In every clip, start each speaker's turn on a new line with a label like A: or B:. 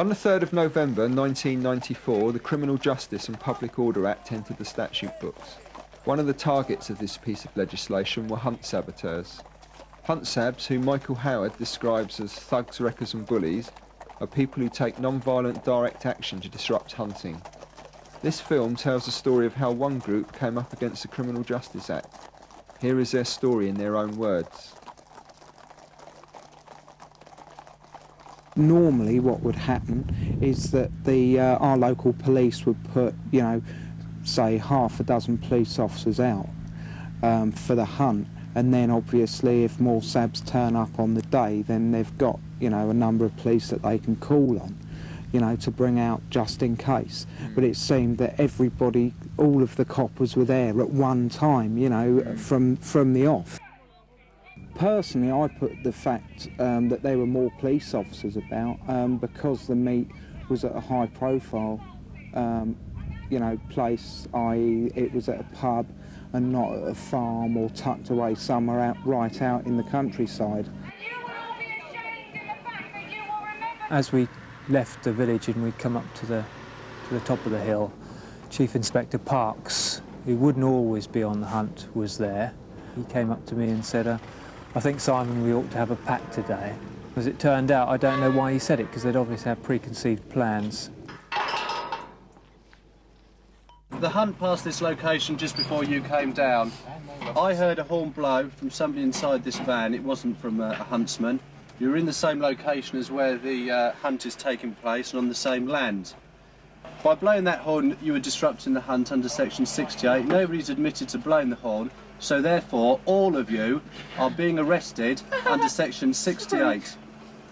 A: On the 3rd of November 1994, the Criminal Justice and Public Order Act entered the statute books. One of the targets of this piece of legislation were hunt saboteurs. Hunt sabs, who Michael Howard describes as thugs, wreckers and bullies, are people who take non-violent direct action to disrupt hunting. This film tells the story of how one group came up against the Criminal Justice Act. Here is their story in their own words.
B: Normally what would happen is that our local police would put, you know, say half a dozen police officers out for the hunt, and then obviously if more Sabs turn up on the day, then they've got, you know, a number of police that they can call on, you know, to bring out just in case. But it seemed that everybody, all of the coppers were there at one time, you know, from the off. Personally, I put the fact that there were more police officers about because the meet was at a high profile, you know, place, i.e. it was at a pub and not at a farm or tucked away somewhere right out in the countryside.
C: As we left the village and we'd come up to the top of the hill, Chief Inspector Parks, who wouldn't always be on the hunt, was there. He came up to me and said, I think, Simon, we ought to have a pack today. As it turned out, I don't know why he said it, because they'd obviously had preconceived plans.
D: The hunt passed this location just before you came down. I heard a horn blow from somebody inside this van. It wasn't from a huntsman. You were in the same location as where the hunt is taking place and on the same land. By blowing that horn, you were disrupting the hunt under Section 68. Nobody's admitted to blowing the horn, so therefore all of you are being arrested under Section 68.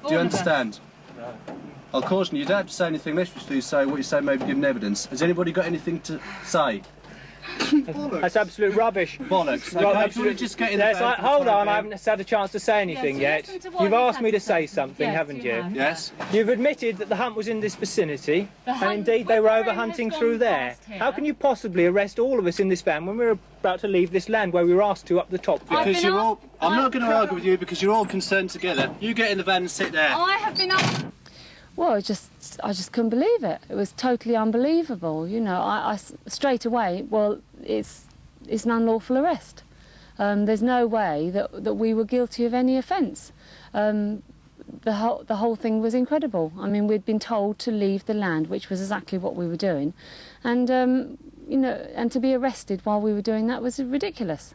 D: Do you understand? I'll caution you, you don't have to say anything unless you say what you say may be given evidence. Has anybody got anything to say?
E: That's absolute rubbish.
D: Bollocks. Okay, just get in the van.
E: Hold on, I haven't had a chance to say anything yet. You've asked me to say something, haven't you?
D: Yes.
E: You've admitted that the hunt was in this vicinity, and indeed they were over hunting through there. How can you possibly arrest all of us in this van when we're about to leave this land where we were asked to up the top?
D: Because you're all... I'm not going to argue with you because you're all concerned together. You get in the van and sit there.
F: I have been up... Well, I just couldn't believe it. It was totally unbelievable. You know, I straight away, well, it's an unlawful arrest. There's no way that we were guilty of any offence. The whole thing was incredible. I mean, we'd been told to leave the land, which was exactly what we were doing, and you know, and to be arrested while we were doing that was ridiculous.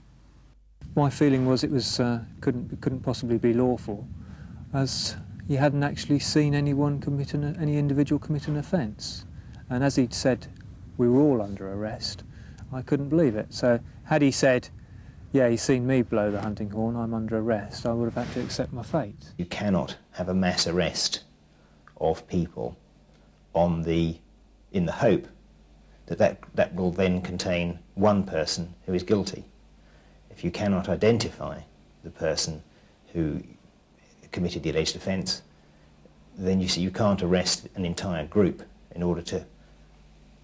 C: My feeling was it was couldn't possibly be lawful, as he hadn't actually seen anyone any individual commit an offence. And as he'd said, we were all under arrest, I couldn't believe it. So had he said, yeah, he's seen me blow the hunting horn, I'm under arrest, I would have had to accept my fate.
G: You cannot have a mass arrest of people in the hope that will then contain one person who is guilty. If you cannot identify the person who committed the alleged offence, then you see you can't arrest an entire group in order to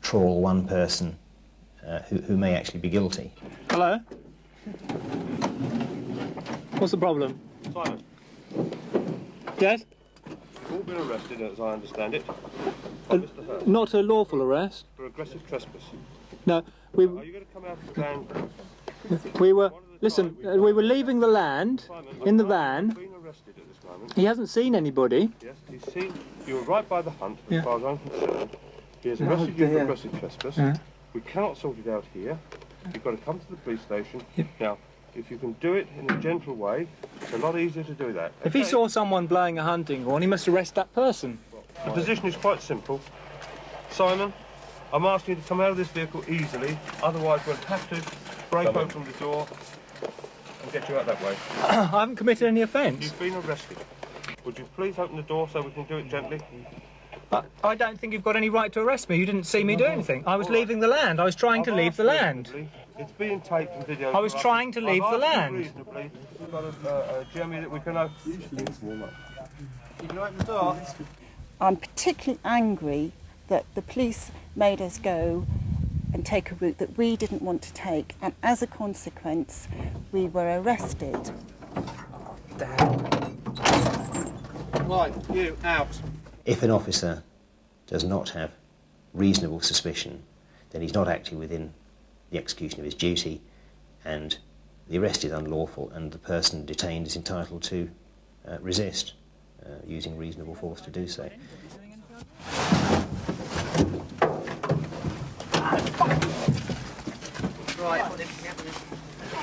G: trawl one person who may actually be guilty.
E: Hello? What's the problem?
H: Simon.
E: Yes?
H: You've all been arrested, as I understand it.
E: Not a lawful arrest.
H: For aggressive trespass.
E: No, we...
H: Are you going to come out of the van?
E: We were... Listen, we were leaving the land in the van. He hasn't seen anybody.
H: Yes, he's seen. You were right by the hunt, as far as I'm concerned. He has arrested you for aggressive trespass. We cannot sort it out here. You've got to come to the police station. Now, if you can do it in a gentle way, it's a lot easier to do that.
E: If he saw someone blowing a hunting horn, he must arrest that person.
H: The position is quite simple. Simon, I'm asking you to come out of this vehicle easily, otherwise we'll have to break open the door and get you out that way.
E: I haven't committed any offence.
H: You've been arrested. Would you please open the door so we can do it gently?
E: I don't think you've got any right to arrest me. You didn't see me do anything. I was leaving the land. I was trying to leave the land.
H: It's being taped and videoed.
E: I was trying to leave the land.
H: Reasonably. We've got a jemmy that we can open. You can open the door.
I: I'm particularly angry that the police made us go and take a route that we didn't want to take, and as a consequence, we were arrested.
D: Right, you, out.
G: If an officer does not have reasonable suspicion, then he's not acting within the execution of his duty, and the arrest is unlawful, and the person detained is entitled to resist, using reasonable force to do so.
D: Right.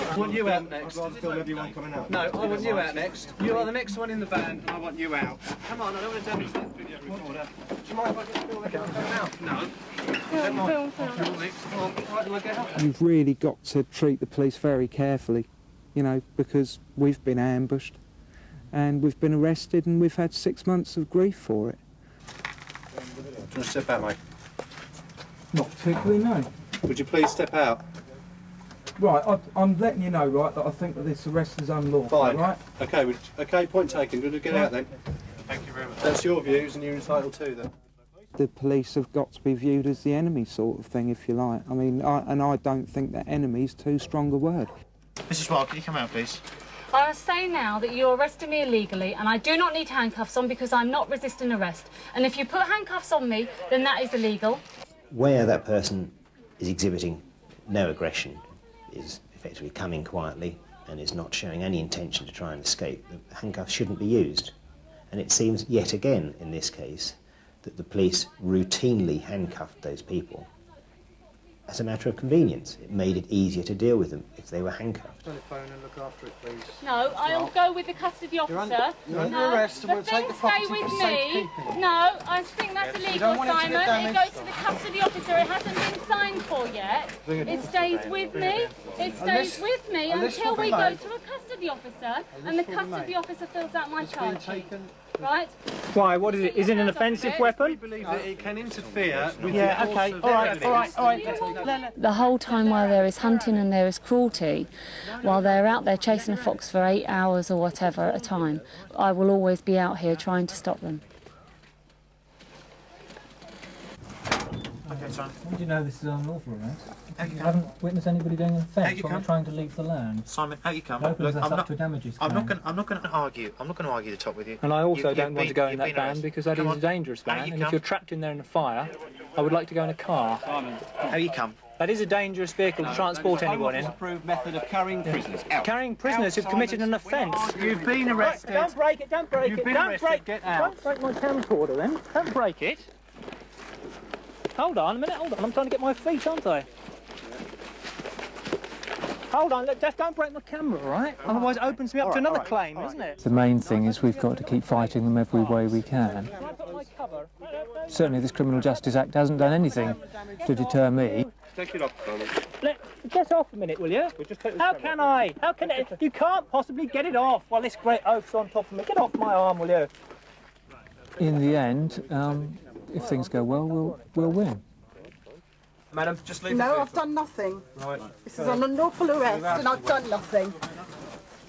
D: I want you out next.
H: Everyone coming out.
D: No, I want you out next. You are the next one in the van, and I want you out. Come on, I don't want to damage that video recorder. Do you mind if I just film everyone coming out? No. Film next. Come on, right, do I get up?
B: You've really got to treat the police very carefully, you know, because we've been ambushed and we've been arrested and we've had 6 months of grief for it.
D: Do you want to step out, mate?
B: Not particularly, no.
D: Would you please step out?
B: Right, I'm letting you know, right, that I think that this arrest is unlawful,
D: Fine.
B: right?
D: Okay, okay, point taken. Good to get out then.
H: Thank you very much.
D: That's your views and you're entitled to them.
B: The police have got to be viewed as the enemy sort of thing, if you like. I mean, I don't think that enemy's too strong a word.
J: Mrs. Wild, can you come out, please?
F: I must say now that you're arresting me illegally and I do not need handcuffs on because I'm not resisting arrest. And if you put handcuffs on me, then that is illegal.
G: Where that person is exhibiting no aggression, is effectively coming quietly and is not showing any intention to try and escape, the handcuffs shouldn't be used. And it seems yet again in this case that the police routinely handcuffed those people as a matter of convenience. It made it easier to deal with them if they were handcuffed.
D: Telephone and look after it, please.
F: No, I'll go with the custody officer.
D: You're under arrest and we'll take the property
F: stay with
D: for
F: me.
D: safekeeping.
F: No, I think that's illegal,
D: want it to get
F: Simon. It
D: damaged.
F: goes to the custody officer. It hasn't been signed for yet. It stays with me. It stays with me until we go to a custody officer and the custody officer fills out my charge sheet. Right?
E: Why? What is it? Is it an offensive
D: We
E: weapon?
D: believe that it can interfere with
E: Yeah,
D: the course
E: okay.
D: of
E: All right,
D: evidence.
E: all right.
F: The whole time while there is hunting and there is cruelty, while they're out there chasing a fox for 8 hours or whatever at a time, I will always be out here trying to stop them.
J: Okay, Simon.
C: How do you know this is unlawful arrest?
J: Out you
C: You
J: come.
C: haven't witnessed anybody doing an
J: Out
C: offence
J: you
C: while
J: come.
C: they're trying to leave the land.
J: Simon, out you come.
C: It opens
J: Look,
C: us up to a damages
J: I'm not
C: claim.
J: going to argue. I'm not going to argue the top with you.
E: And I also
J: You've
E: don't want to go in
J: you've
E: that
J: been
E: van
J: arrested.
E: because that
J: Come
E: is
J: on.
E: a dangerous
J: Out
E: van.
J: you
E: And if
J: come.
E: you're trapped in there in a fire, I would like to go in a car.
J: Out you come.
E: That is a dangerous vehicle to transport anyone in.
D: Approved method of carrying prisoners. Out.
E: Carrying prisoners who've committed an offence.
D: You've been arrested.
E: Don't break it, don't break
D: You've
E: it.
D: been
E: Don't
D: arrested,
E: break,
D: get out.
E: Don't break my camcorder then. Don't break it. Hold on a minute, hold on. I'm trying to get my feet, aren't I? Hold on, look, just don't break my camera, all right? Otherwise it opens me up to another claim, isn't it?
C: The main thing is we've got to keep fighting them every way we can.
E: Can I put my cover?
C: Certainly this Criminal Justice Act hasn't done anything to deter me.
H: Take it off, Simon.
E: Get off a minute, will you? How can I? How can it? You can't possibly get it off while this great oaf's on top of me. Get off my arm, will you?
C: In the end, if things go well, we'll win.
D: Madam, just leave
I: No,
D: the
I: I've done nothing.
D: Right.
I: This is an unlawful arrest and I've done nothing.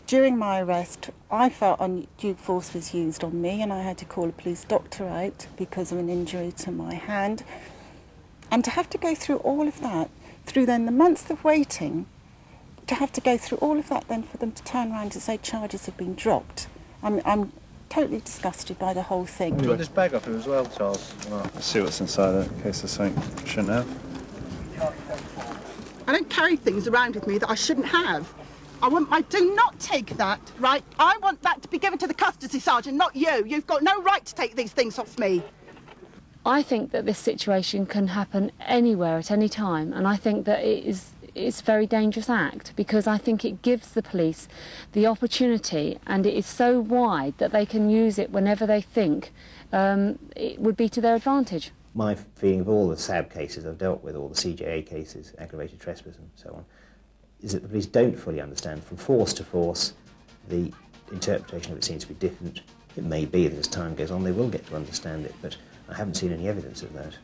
I: During my arrest, I felt undue force was used on me and I had to call a police doctor out because of an injury to my hand. And to have to go through all of that, through then the months of waiting, to have to go through all of that then for them to turn around and say charges have been dropped. I'm totally disgusted by the whole thing.
D: Do you want this bag off him as well, Charles?
K: Let's see what's inside it in case there's something I shouldn't have.
I: I don't carry things around with me that I shouldn't have. Do not take that, right? I want that to be given to the custody sergeant, not you. You've got no right to take these things off me.
F: I think that this situation can happen anywhere at any time, and I think that it's a very dangerous act because I think it gives the police the opportunity, and it is so wide that they can use it whenever they think it would be to their advantage.
G: My feeling of all the Sabs cases I've dealt with, all the CJA cases, aggravated trespass and so on, is that the police don't fully understand. From force to force, the interpretation of it seems to be different. It may be that as time goes on they will get to understand it, but I haven't seen any evidence of that.